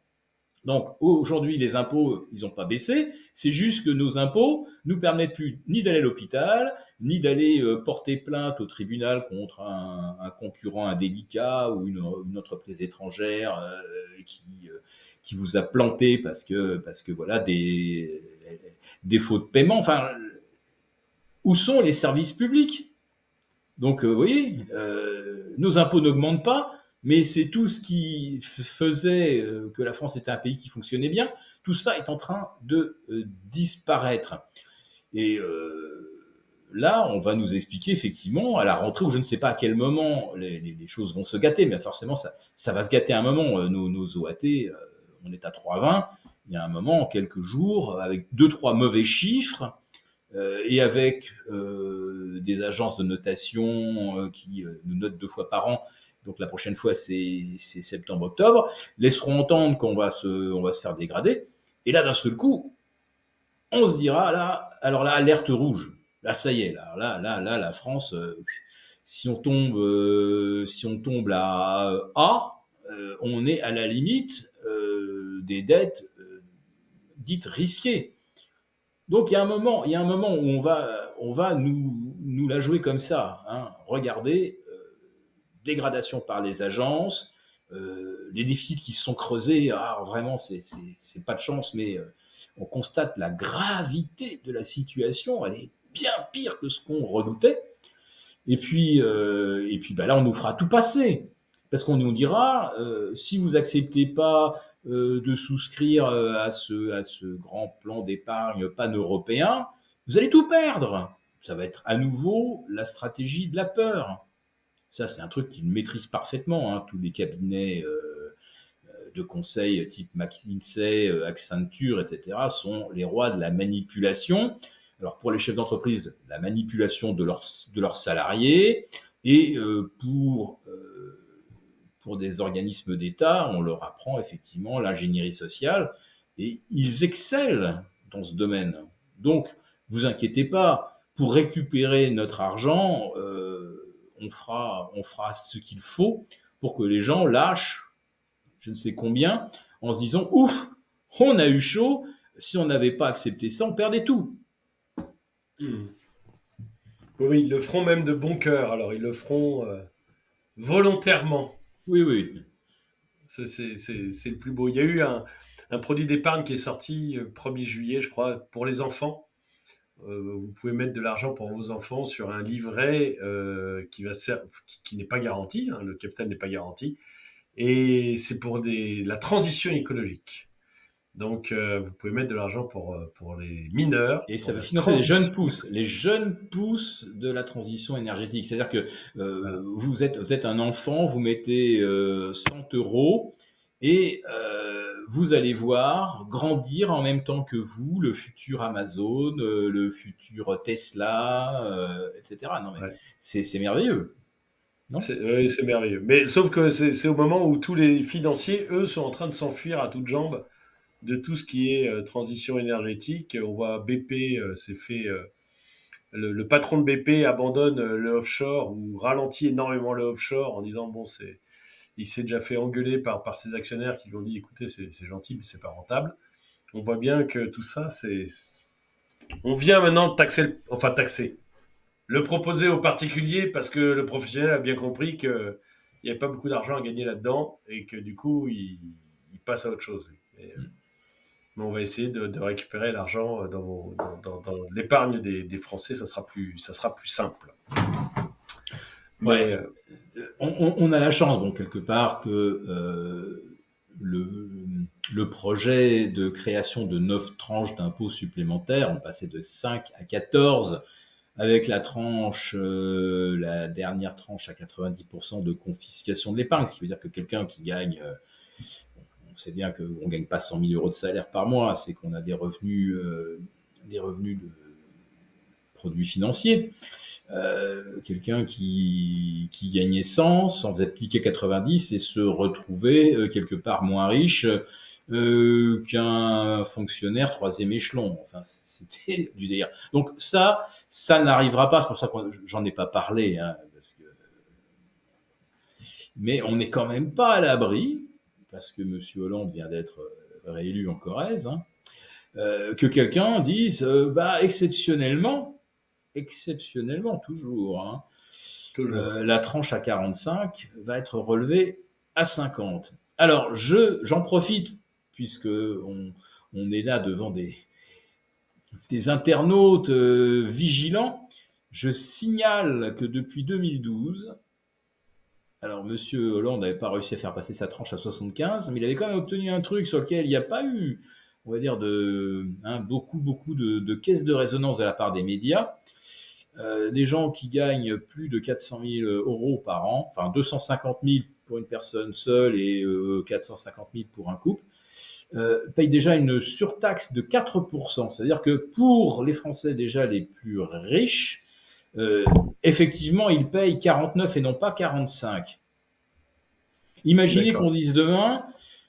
Donc aujourd'hui, les impôts, ils n'ont pas baissé. C'est juste que nos impôts nous permettent plus ni d'aller à l'hôpital, ni d'aller porter plainte au tribunal contre un concurrent indélicat ou une entreprise étrangère qui vous a planté parce que voilà des défauts de paiement. Enfin, où sont les services publics? Donc, vous voyez, nos impôts n'augmentent pas, mais c'est tout ce qui faisait que la France était un pays qui fonctionnait bien. Tout ça est en train de disparaître. Et là, on va nous expliquer effectivement à la rentrée, où je ne sais pas à quel moment les choses vont se gâter, mais forcément ça va se gâter à un moment. Nos OAT, on est à 3,20. Il y a un moment, en quelques jours, avec deux trois mauvais chiffres, et avec des agences de notation qui nous notent 2 fois par an. Donc la prochaine fois, c'est septembre-octobre, laisseront entendre qu'on on va se faire dégrader. Et là, d'un seul coup, on se dira, là, alors là, alerte rouge. Là, ça y est, là, la France, si on tombe à A, on est à la limite des dettes dites risquées. Donc il y a un moment où on va nous la jouer comme ça. Hein. Regardez, dégradation par les agences, les déficits qui se sont creusés. Ah, vraiment, c'est pas de chance, mais on constate la gravité de la situation. Elle est bien pire que ce qu'on redoutait. Et puis bah là, on nous fera tout passer. Parce qu'on nous dira, si vous acceptez pas de souscrire à ce grand plan d'épargne pan-européen, vous allez tout perdre. Ça va être à nouveau la stratégie de la peur. Ça, c'est un truc qu'ils maîtrisent parfaitement. Hein. Tous les cabinets de conseil type McKinsey, Accenture, etc., sont les rois de la manipulation. Alors pour les chefs d'entreprise, la manipulation de leurs salariés, et pour des organismes d'État, on leur apprend effectivement l'ingénierie sociale, et ils excellent dans ce domaine. Donc, vous inquiétez pas, pour récupérer notre argent, on fera ce qu'il faut pour que les gens lâchent je ne sais combien, en se disant ouf, on a eu chaud, si on n'avait pas accepté ça, on perdait tout. Hmm. Oui, ils le feront même de bon cœur. Alors, ils le feront volontairement. Oui, oui. C'est le plus beau. Il y a eu un produit d'épargne qui est sorti 1er juillet, je crois, pour les enfants. Vous pouvez mettre de l'argent pour vos enfants sur un livret qui n'est pas garanti, hein, le capital n'est pas garanti, et c'est pour la transition écologique. Donc, vous pouvez mettre de l'argent pour les mineurs, Et ça pour va la financer transition. les jeunes pousses de la transition énergétique. C'est-à-dire que Voilà. vous êtes un enfant, vous mettez 100 euros et vous allez voir grandir en même temps que vous le futur Amazon, le futur Tesla, etc. Non mais Ouais. c'est merveilleux, non? Oui, c'est merveilleux. Mais sauf que c'est au moment où tous les financiers, eux, sont en train de s'enfuir à toutes jambes de tout ce qui est transition énergétique. On voit BP s'est fait le patron de BP abandonne le offshore ou ralentit énormément le offshore en disant bon il s'est déjà fait engueuler par ses actionnaires qui lui ont dit écoutez c'est gentil mais c'est pas rentable. On voit bien que tout ça on vient maintenant taxer le proposer aux particuliers parce que le professionnel a bien compris que il n'y avait pas beaucoup d'argent à gagner là-dedans et que du coup il passe à autre chose. Mais on va essayer de récupérer l'argent dans l'épargne des Français, ça sera plus simple. Ouais, Mais on a la chance, bon, quelque part, que le, le projet de création de 9 tranches d'impôts supplémentaires, on passait de 5 à 14, avec la dernière tranche à 90% de confiscation de l'épargne, ce qui veut dire que quelqu'un qui gagne, on sait bien qu'on ne gagne pas 100 000 euros de salaire par mois, c'est qu'on a des revenus de produits financiers. Quelqu'un qui gagnait 100, s'en faisait piquer 90 et se retrouvait quelque part moins riche qu'un fonctionnaire troisième échelon. Enfin, c'était du délire. Donc ça n'arrivera pas. C'est pour ça que j'en ai pas parlé, hein, parce que... Mais on n'est quand même pas à l'abri, parce que Monsieur Hollande vient d'être réélu en Corrèze, hein, que quelqu'un dise, bah exceptionnellement toujours, hein, toujours. la tranche à 45 va être relevée à 50. Alors, j'en profite, puisque on est là devant des internautes vigilants. Je signale que depuis 2012, alors Monsieur Hollande n'avait pas réussi à faire passer sa tranche à 75, mais il avait quand même obtenu un truc sur lequel il n'y a pas eu on va dire, beaucoup de caisses de résonance de la part des médias. Des gens qui gagnent plus de 400 000 euros par an, enfin 250 000 pour une personne seule et 450 000 pour un couple, payent déjà une surtaxe de 4%. C'est-à-dire que pour les Français déjà les plus riches, effectivement, ils payent 49 et non pas 45. Imaginez D'accord. qu'on dise demain,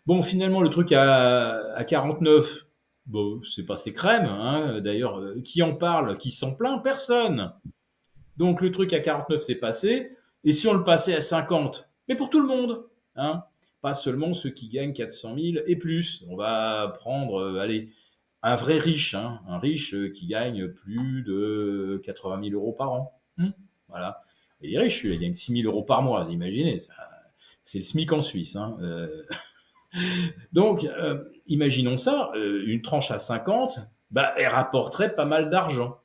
bon, finalement, le truc à 49, bon, c'est passé crème, hein. D'ailleurs, qui en parle, qui s'en plaint? Personne. Donc, le truc à 49, c'est passé. Et si on le passait à 50? Mais pour tout le monde, hein. Pas seulement ceux qui gagnent 400 000 et plus. On va prendre, allez, un vrai riche, hein, un riche qui gagne plus de 80 000 euros par an. Voilà. Et les riches, ils gagnent 6 000 euros par mois, vous imaginez. C'est le SMIC en Suisse. Hein. Donc, imaginons ça, une tranche à 50, bah, elle rapporterait pas mal d'argent.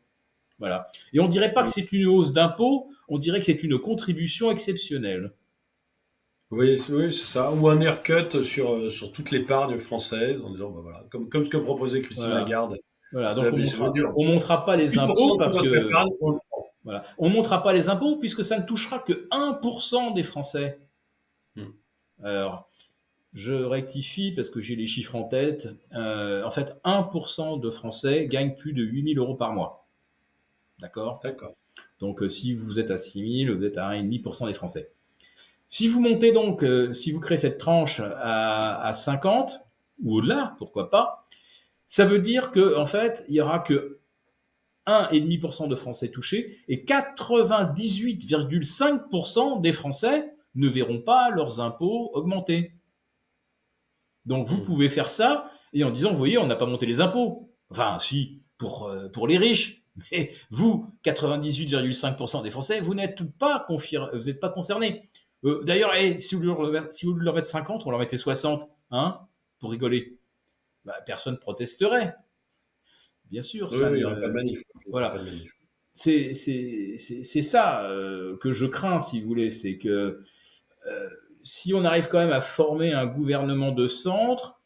Voilà. Et on dirait pas que c'est une hausse d'impôt, on dirait que c'est une contribution exceptionnelle. Oui, c'est ça. Ou un haircut sur toute l'épargne française, en disant, bah voilà, comme ce que proposait Christine Voilà. Lagarde Voilà. de Donc la BCE, dire on montrera pas les impôts 8% de parce votre que épargne, on le prend. voilà, on montrera pas les impôts puisque ça ne touchera que 1% des Français. Hmm. Alors, je rectifie parce que j'ai les chiffres en tête. En fait, 1% de Français gagnent plus de 8 000 euros par mois. D'accord? D'accord. Donc, si vous êtes à 6 000, vous êtes à 1,5% des Français. Si vous montez donc, si vous créez cette tranche à 50 ou au-delà, pourquoi pas, ça veut dire que en fait, il y aura que 1,5% de Français touchés et 98,5% des Français ne verront pas leurs impôts augmenter. Donc vous Hmm. pouvez faire ça et en disant, vous voyez, on n'a pas monté les impôts. Enfin, si, pour les riches. Mais vous, 98,5% des Français, vous n'êtes pas, vous n'êtes pas concernés. D'ailleurs, si vous voulez leur mettre 50, on leur mettait 60, hein, pour rigoler. Bah, personne protesterait. Bien sûr, Oui, ça oui, il n'y ne... aurait pas de manif. Il y aurait pas Voilà. de manif. C'est ça que je crains, si vous voulez. C'est que si on arrive quand même à former un gouvernement de centre,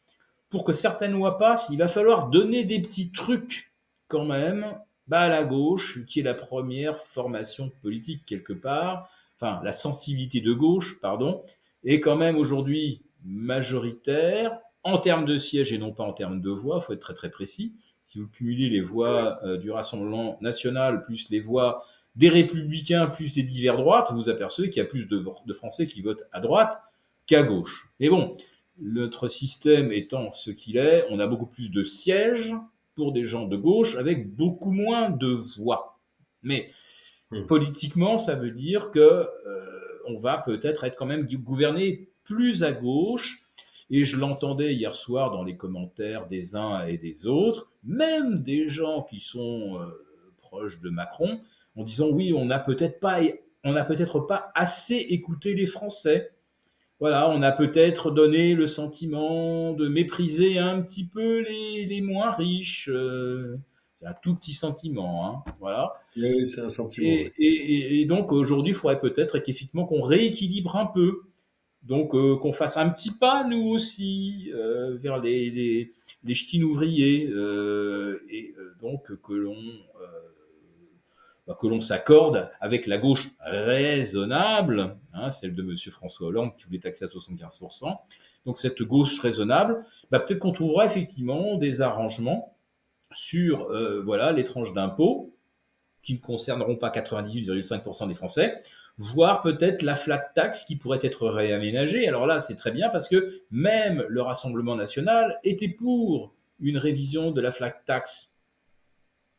pour que certaines lois passent, il va falloir donner des petits trucs quand même bah, à la gauche, qui est la première formation politique quelque part, enfin la sensibilité de gauche, pardon, est quand même aujourd'hui majoritaire en termes de sièges et non pas en termes de voix, il faut être très très précis. Si vous cumulez les Oui. voix du Rassemblement national plus les voix des républicains plus des divers droites, vous apercevez qu'il y a plus de Français qui votent à droite qu'à gauche. Mais bon, notre système étant ce qu'il est, on a beaucoup plus de sièges pour des gens de gauche avec beaucoup moins de voix. Mais Hmm. politiquement, ça veut dire que on va peut-être être quand même gouverné plus à gauche. Et je l'entendais hier soir dans les commentaires des uns et des autres, même des gens qui sont proches de Macron, en disant oui, on n'a peut-être pas assez écouté les Français. Voilà, on a peut-être donné le sentiment de mépriser un petit peu les moins riches. C'est un tout petit sentiment, hein, voilà. Oui, oui, c'est un sentiment, oui. Et donc aujourd'hui, il faudrait peut-être qu'effectivement qu'on rééquilibre un peu. Donc qu'on fasse un petit pas nous aussi vers les ch'tis ouvriers donc que l'on s'accorde avec la gauche raisonnable, hein, celle de M. François Hollande qui voulait taxer à 75%. Donc cette gauche raisonnable, bah, peut-être qu'on trouvera effectivement des arrangements sur voilà, les tranches d'impôts qui ne concerneront pas 98,5% des Français, voire peut-être la flat tax qui pourrait être réaménagée. Alors là, c'est très bien parce que même le Rassemblement national était pour une révision de la flat tax.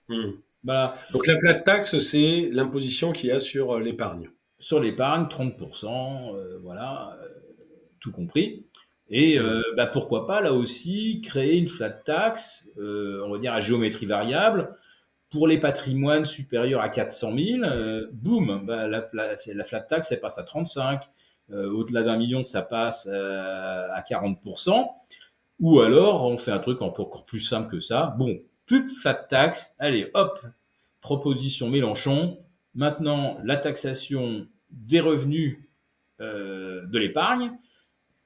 Hmm. Voilà. Donc la flat tax, c'est l'imposition qu'il y a sur l'épargne. Sur l'épargne, 30%, voilà, tout compris. Et Hmm. bah, pourquoi pas, là aussi, créer une flat tax, on va dire à géométrie variable, pour les patrimoines supérieurs à 400 000, boum, bah, la flat tax, elle passe à 35. Au-delà d'un million, ça passe à 40%. Ou alors, on fait un truc encore plus simple que ça. Bon, plus de flat tax. Allez, hop, proposition Mélenchon. Maintenant, la taxation des revenus de l'épargne,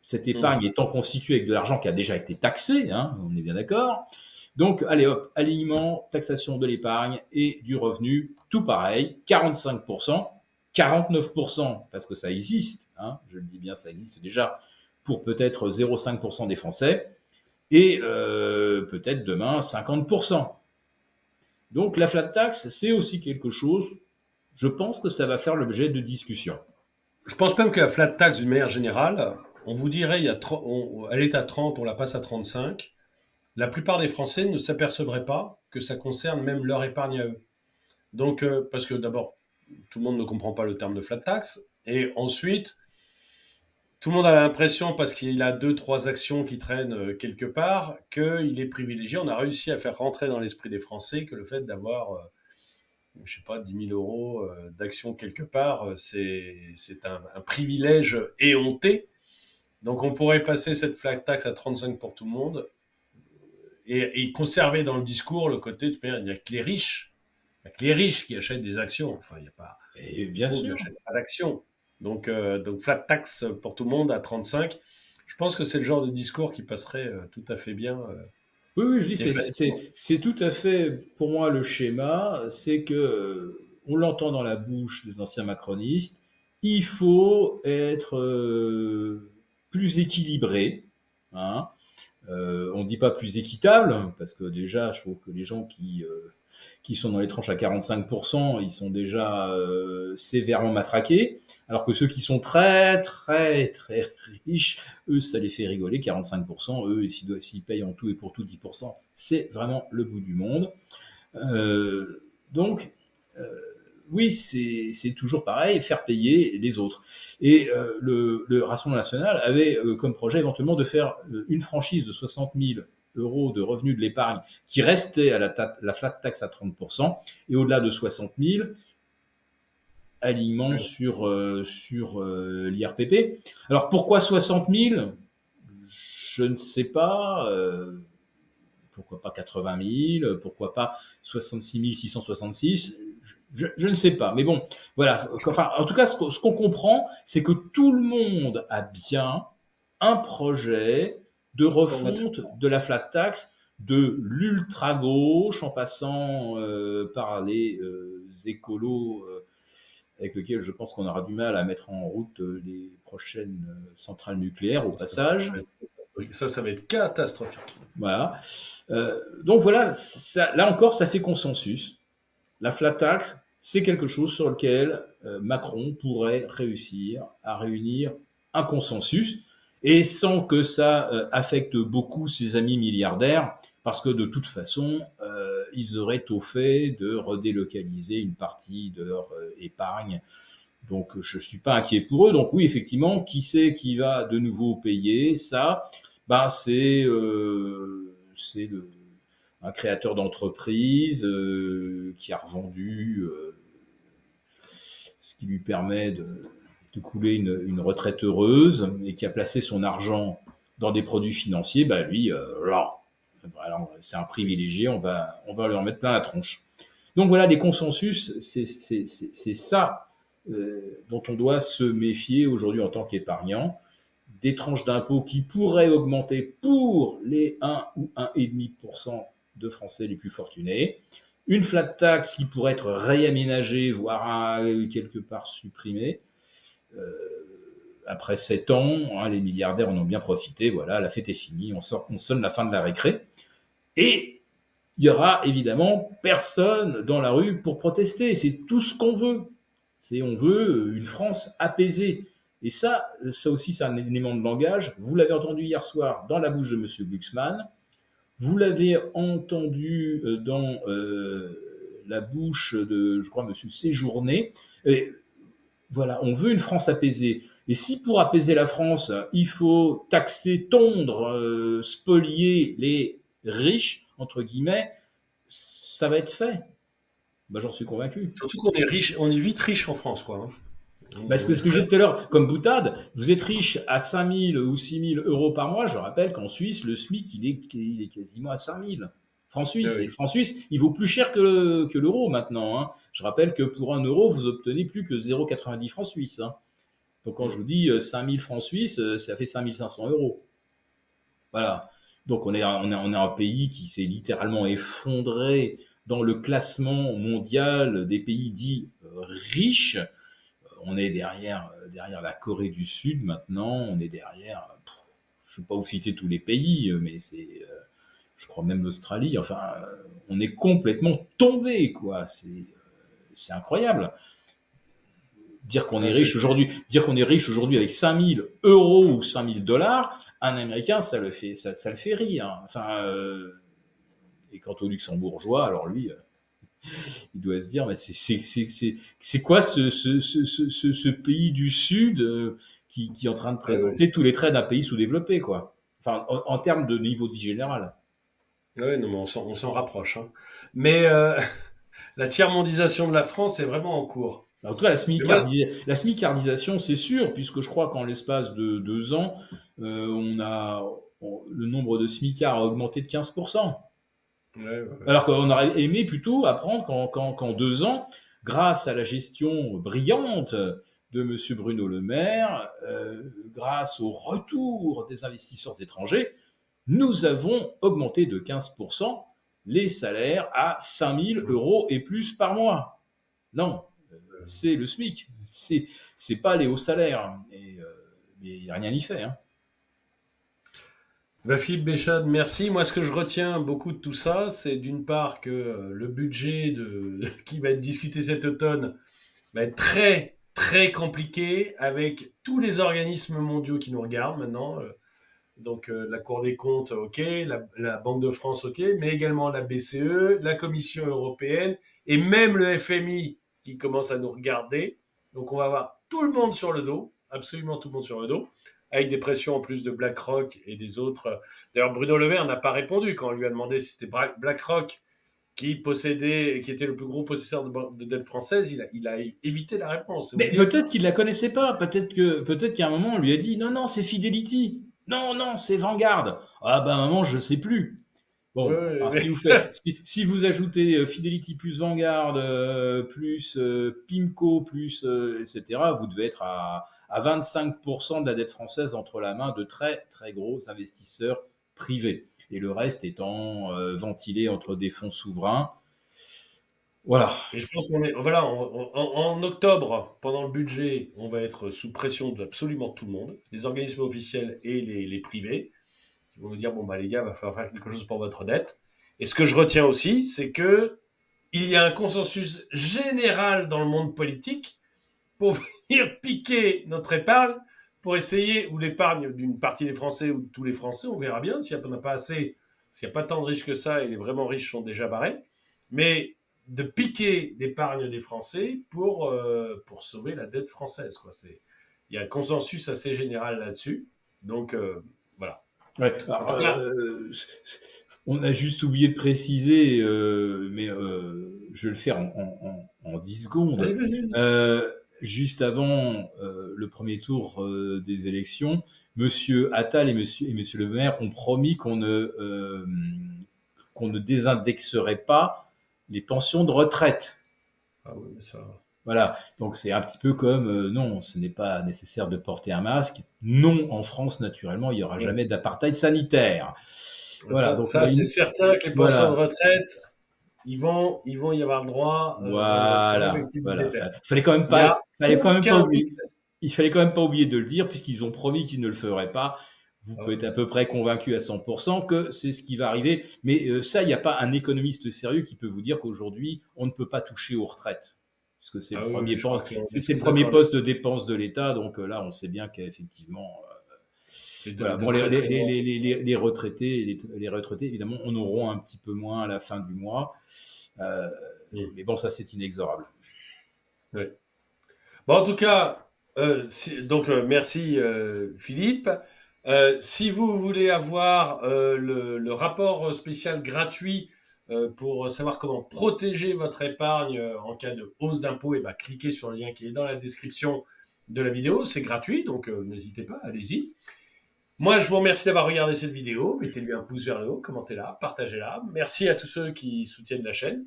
cette Mmh. épargne étant constituée avec de l'argent qui a déjà été taxé, hein, on est bien d'accord. Donc, allez hop, alignement, taxation de l'épargne et du revenu, tout pareil, 45%, 49%, parce que ça existe, hein, je le dis bien, ça existe déjà pour peut-être 0,5% des Français, et peut-être demain 50%. Donc la flat tax, c'est aussi quelque chose, je pense que ça va faire l'objet de discussions. Je pense même que la flat tax, d'une manière générale, on vous dirait, elle est à 30, on la passe à 35. La plupart des Français ne s'apercevraient pas que ça concerne même leur épargne à eux. Donc, parce que d'abord, tout le monde ne comprend pas le terme de flat tax. Et ensuite, tout le monde a l'impression, parce qu'il a deux, trois actions qui traînent quelque part, qu'il est privilégié. On a réussi à faire rentrer dans l'esprit des Français que le fait d'avoir, je sais pas, 10 000 € d'actions quelque part, c'est un privilège éhonté. Donc on pourrait passer cette flat tax à 35 pour tout le monde et conserver dans le discours le côté, il n'y a que les riches. Il n'y a que les riches qui achètent des actions. Enfin, il n'y a pas. Et Les bien pauvres sûr. n'achètent pas d'actions. Donc flat tax pour tout le monde à 35. Je pense que c'est le genre de discours qui passerait tout à fait bien Oui, oui, je dis, et facilement. c'est tout à fait, pour moi, le schéma, c'est que, on l'entend dans la bouche des anciens macronistes, il faut être plus équilibré, hein. On ne dit pas plus équitable, parce que déjà, je trouve que les gens qui sont dans les tranches à 45%, ils sont déjà sévèrement matraqués, alors que ceux qui sont très, très, très riches, eux, ça les fait rigoler, 45%, eux, s'ils payent en tout et pour tout 10%, c'est vraiment le bout du monde. Donc, euh, oui, c'est toujours pareil, faire payer les autres. Et le Rassemblement national avait comme projet éventuellement de faire une franchise de 60 000 euros de revenus de l'épargne qui restait à la flat tax à 30%, et au-delà de 60 000, alignement Oui. sur l'IRPP. Alors pourquoi 60 000? Je ne sais pas. Pourquoi pas 80 000? Pourquoi pas 66 666? Je ne sais pas. Mais bon, voilà. Enfin, en tout cas, ce qu'on comprend, c'est que tout le monde a bien un projet de On va refonte de la flat tax, de l'ultra-gauche en passant par les écolos avec lesquels je pense qu'on aura du mal à mettre en route les prochaines centrales nucléaires au passage. ça va être catastrophique. Voilà. Donc voilà, ça, là encore, ça fait consensus. La flat tax, c'est quelque chose sur lequel Macron pourrait réussir à réunir un consensus, et sans que ça affecte beaucoup ses amis milliardaires, parce que de toute façon, ils auraient au fait de redélocaliser une partie de leur épargne. Donc je ne suis pas inquiet pour eux. Donc oui, effectivement, qui c'est qui va de nouveau payer ça? Ben, c'est un créateur d'entreprise qui a revendu ce qui lui permet de couler une retraite heureuse, et qui a placé son argent dans des produits financiers. Ben lui, alors, c'est un privilégié, on va leur mettre plein la tronche. Donc voilà, les consensus, c'est ça dont on doit se méfier aujourd'hui en tant qu'épargnant. Des tranches d'impôts qui pourraient augmenter pour les 1 ou 1,5% de Français les plus fortunés. Une flat tax qui pourrait être réaménagée, voire quelque part supprimée. Euh, Après 7 ans, hein, les milliardaires en ont bien profité. Voilà, la fête est finie, on sonne la fin de la récré. Et il y aura évidemment personne dans la rue pour protester. C'est tout ce qu'on veut. On veut une France apaisée. Et ça aussi, c'est un élément de langage. Vous l'avez entendu hier soir dans la bouche de M. Glucksmann. Vous l'avez entendu dans la bouche de, je crois, M. Séjourné. Et voilà, on veut une France apaisée. Et si pour apaiser la France, il faut taxer, tondre, spolier les riches, entre guillemets, ça va être fait. Ben, j'en suis convaincu. Surtout qu'on est riche, on est vite riche en France, quoi. Hein. Parce On que est ce que très. j'ai dit tout à l'heure, comme boutade, vous êtes riche à 5 000 ou 6 000 euros par mois. Je rappelle qu'en Suisse, le SMIC, il est quasiment à 5 000 francs suisses. Et Oui. le franc suisse, il vaut plus cher que l'euro maintenant, hein. Je rappelle que pour 1 euro, vous obtenez plus que 0,90 francs suisses, hein. Donc quand je vous dis 5000 francs suisses, ça fait 5500 euros. Voilà. Donc on est un pays qui s'est littéralement effondré dans le classement mondial des pays dits riches. On est derrière la Corée du Sud maintenant, on est derrière, je ne vais pas vous citer tous les pays, mais je crois même l'Australie, enfin, on est complètement tombé, quoi. C'est incroyable. Ah, c'est- Dire qu'on est riche aujourd'hui avec 5000 euros ou 5000 dollars, un Américain, ça le fait rire, hein. Enfin, et quant au luxembourgeois, alors lui, il doit se dire, mais c'est quoi ce pays du Sud qui est en train de ah ouais, présenter tous les traits d'un pays sous-développé, quoi. Enfin, en termes de niveau de vie général. ouais, non, mais on s'en rapproche, hein. Mais la tiers-mondisation de la France est vraiment en cours. En tout cas, Mais moi, la smicardisation, c'est sûr, puisque je crois qu'en l'espace de 2 ans, le nombre de smicards a augmenté de 15%. ouais, ouais, ouais. Alors qu'on aurait aimé plutôt apprendre qu'en 2 ans, grâce à la gestion brillante de M. Bruno Le Maire, grâce au retour des investisseurs étrangers, nous avons augmenté de 15% les salaires à 5000 euros et plus par mois. Non, c'est le SMIC. C'est pas les hauts salaires. Mais il n'y a rien y fait, hein. Bah, Philippe Béchade, merci. Moi, ce que je retiens beaucoup de tout ça, c'est d'une part que le budget qui va être discuté cet automne va être très, très compliqué avec tous les organismes mondiaux qui nous regardent maintenant. Donc, la Cour des comptes, OK, la Banque de France, OK, mais également la BCE, la Commission européenne et même le FMI qui commence à nous regarder. Donc, on va avoir tout le monde sur le dos, absolument tout le monde sur le dos, avec des pressions en plus de BlackRock et des autres. D'ailleurs, Bruno Le Maire n'a pas répondu quand on lui a demandé si c'était BlackRock qui possédait, qui était le plus gros possesseur de dette française. Il a évité la réponse. C'est vous Mais dire. peut-être qu'il ne la connaissait pas. Peut-être qu'à un moment, on lui a dit non, non, c'est Fidelity. Non, non, c'est Vanguard. Ah ben, à un moment, je ne sais plus. Bon, Ouais, alors mais... si vous ajoutez Fidelity plus Vanguard, plus PIMCO, plus, etc., vous devez être à 25% de la dette française entre la main de très, très gros investisseurs privés. Et le reste étant ventilé entre des fonds souverains. Voilà. Et je pense qu'on est, voilà, en octobre, pendant le budget, on va être sous pression d'absolument tout le monde, les organismes officiels et les privés, qui vont nous dire, bon, bah, les gars, va falloir faire quelque chose pour votre dette. Et ce que je retiens aussi, c'est que il y a un consensus général dans le monde politique pour venir piquer notre épargne, pour essayer, ou l'épargne d'une partie des Français ou de tous les Français, on verra bien s'il n'y a pas assez, s'il n'y a pas tant de riches que ça et les vraiment riches sont déjà barrés, mais de piquer l'épargne des Français pour sauver la dette française. Quoi. Il y a un consensus assez général là-dessus. Donc, voilà. Ouais. En Alors, tout cas, on a juste oublié de préciser, mais je vais le faire en 10 allez, secondes. vas-y, vas-y. Juste avant le premier tour des élections, Monsieur Attal et Monsieur Le Maire ont promis qu'on ne désindexerait pas les pensions de retraite. Ah oui, mais ça. Voilà, donc c'est un petit peu comme non, ce n'est pas nécessaire de porter un masque. Non, en France, naturellement, il n'y aura Ouais. jamais d'apartheid sanitaire. Voilà, donc Ça c'est certain que les pensions de voilà, retraite, ils vont y avoir le droit dans la perspective voilà. budgétaire. Il n'y a Fallait quand même pas aucun doute oublier, là-dessus. il fallait quand même pas oublier de le dire puisqu'ils ont promis qu'ils ne le feraient pas. Vous Ah pouvez ouais, être à peu près convaincu à 100% que c'est ce qui va arriver. Mais ça, il n'y a pas un économiste sérieux qui peut vous dire qu'aujourd'hui, on ne peut pas toucher aux retraites. Parce que ah oui, oui, je crois qu'on est c'est le tous premier d'accord poste là-dessus. de dépense de l'État. Donc là, on sait bien qu'effectivement, Et voilà. de Bon, très très loin. les retraités, les retraités, évidemment, en auront un petit peu moins à la fin du mois. Euh, Mm. mais bon, ça, c'est inexorable. Ouais. Bon, en tout cas, donc merci Philippe. Si vous voulez avoir le rapport spécial gratuit pour savoir comment protéger votre épargne en cas de hausse d'impôt, et ben, cliquez sur le lien qui est dans la description de la vidéo. C'est gratuit, donc n'hésitez pas, allez-y. Moi, je vous remercie d'avoir regardé cette vidéo. Mettez-lui un pouce vers le haut, commentez-la, partagez-la. Merci à tous ceux qui soutiennent la chaîne.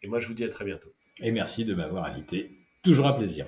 Et moi, je vous dis à très bientôt. Et merci de m'avoir invité. Toujours un plaisir.